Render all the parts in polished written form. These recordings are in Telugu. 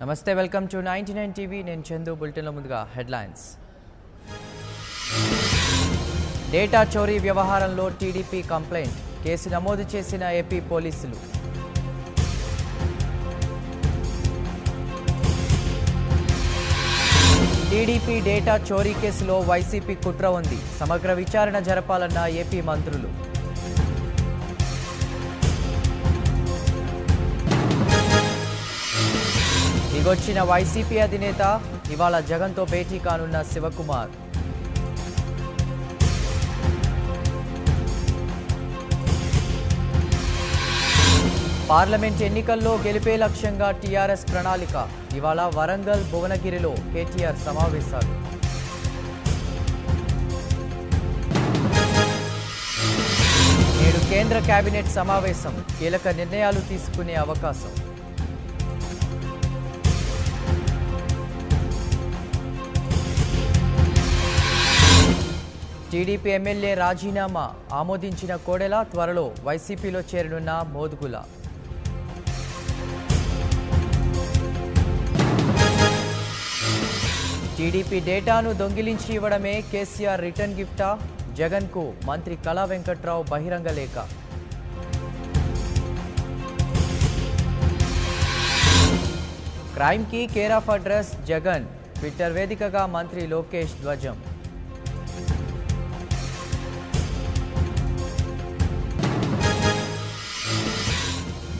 నమస్తే, వెల్కమ్ టు 99 టీవీ. నేను చందు. బులెటిన్లో ముందుగా హెడ్లైన్స్. డేటా చోరీ వ్యవహారంలో టీడీపీ కంప్లైంట్, కేసు నమోదు చేసిన ఏపీ పోలీసులు. టీడీపీ డేటా చోరీ కేసులో వైసీపీ కుట్ర ఉంది, సమగ్ర విచారణ జరపాలన్న ఏపీ మంత్రులు. దిగొచ్చిన వైసీపీ అధినేత ఇవాళ జగన్తో భేటీ కానున్న శివకుమార్. పార్లమెంట్ ఎన్నికల్లో గెలిపే లక్ష్యంగా టీఆర్ఎస్ ప్రణాళిక, ఇవాళ వరంగల్, భువనగిరిలో కేటీఆర్ సమావేశాలు. నేడు కేంద్ర కేబినెట్ సమావేశం, కీలక నిర్ణయాలు తీసుకునే అవకాశం. టీడీపీ ఎమ్మెల్యే రాజీనామా ఆమోదించిన కోడెల, త్వరలో వైసీపీలో చేరనున్న మోదుగుల. టీడీపీ డేటాను దొంగిలించి ఇవ్వడమే కేసీఆర్ రిటర్న్ గిఫ్టా? జగన్కు మంత్రి కళా వెంకట్రావు బహిరంగ లేఖ. క్రైమ్కి care of address Jagan, twitter వేదికగా మంత్రి లోకేష్ ధ్వజం.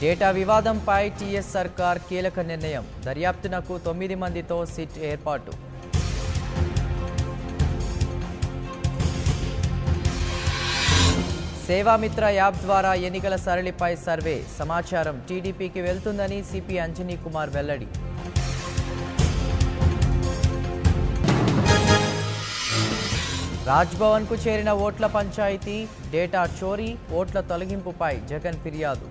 డేటా వివాదంపై టీఎస్ సర్కార్ కీలక నిర్ణయం, దర్యాప్తునకు 9 మందితో సిట్ ఏర్పాటు. సేవామిత్ర యాప్ ద్వారా ఎన్నికల సరళిపై సర్వే, సమాచారం టీడీపీకి వెళ్తుందని సిపి అంజనీ కుమార్ వెల్లడి. రాజ్భవన్కు చేరిన ఓట్ల పంచాయతీ, డేటా చోరీ, ఓట్ల తొలగింపుపై జగన్ ఫిర్యాదు.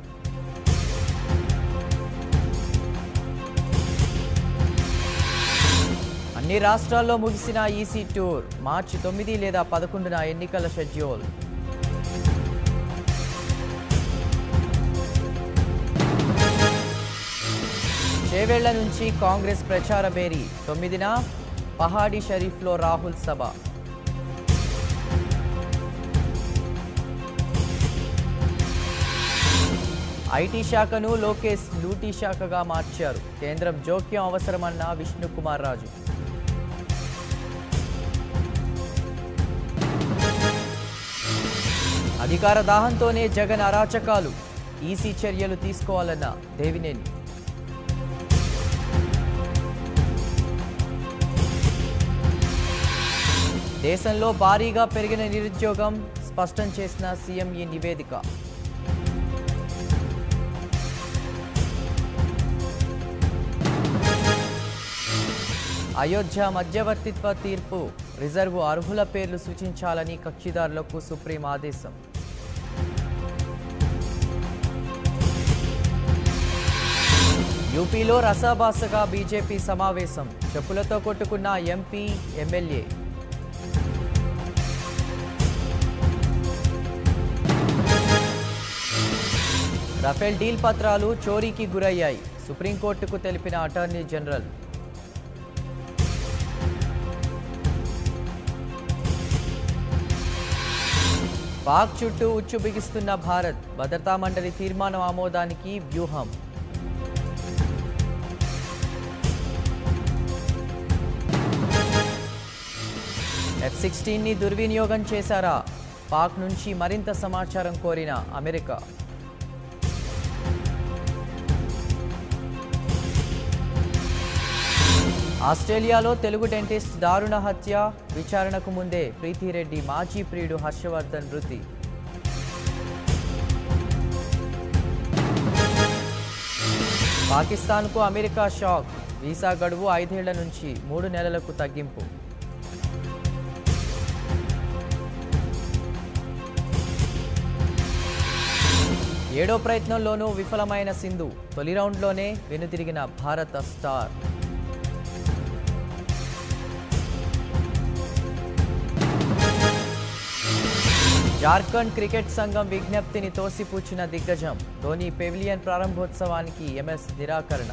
అన్ని రాష్ట్రాల్లో ముగిసిన ఈసీ టూర్, మార్చి 9 లేదా 11న ఎన్నికల షెడ్యూల్. చేవేళ్ల నుంచి కాంగ్రెస్ ప్రచార బేరీ, 9న పహాడీ షరీఫ్లో రాహుల్ సభ. ఐటీ శాఖను లోకేష్ లూటీ శాఖగా మార్చారు, కేంద్రం జోక్యం అవసరమన్న విష్ణుకుమార్ రాజు. అధికార దాహంతోనే జగన్ అరాచకాలు, ఈసీ చర్యలు తీసుకోవాలన్న దేవినేని. దేశంలో భారీగా పెరిగిన నిరుద్యోగం, స్పష్టం చేసిన సీఎం ఈ నివేదిక. అయోధ్య మధ్యవర్తిత్వ తీర్పు, రిజర్వు అర్హుల పేర్లు సూచించాలని కక్షిదారులకు సుప్రీం ఆదేశం. యూపీలో రసాభాసగా బీజేపీ సమావేశం, చెప్పులతో కొట్టుకున్న ఎంపీ, ఎమ్మెల్యే. రఫేల్ డీల్ పత్రాలు చోరీకి గురయ్యాయి, సుప్రీంకోర్టుకు తెలిపిన అటార్నీ జనరల్. పాక్ చుట్టూ ఉచ్చు బిగిస్తున్న భారత్, భద్రతా మండలి తీర్మానం ఆమోదానికి వ్యూహం. F-16ని దుర్వినియోగం చేశారా? పాక్ నుంచి మరింత సమాచారం కోరిన అమెరికా. ఆస్ట్రేలియాలో తెలుగు డెంటిస్ట్ దారుణ హత్య, విచారణకు ముందే ప్రీతిరెడ్డి మాజీ ప్రియుడు హర్షవర్ధన్ మృతి. పాకిస్తాన్కు అమెరికా షాక్, వీసా గడువు 5 ఏళ్ల నుంచి 3 నెలలకు తగ్గింపు. ఏడో ప్రయత్నంలోనూ విఫలమైన సింధు, తొలి రౌండ్లోనే వెనుతిరిగిన భారత స్టార్. జార్ఖండ్ క్రికెట్ సంఘం విజ్ఞప్తిని తోసిపుచ్చిన దిగ్గజం, ధోని పెవిలియన్ ప్రారంభోత్సవానికి ఎంఎస్ నిరాకరణ.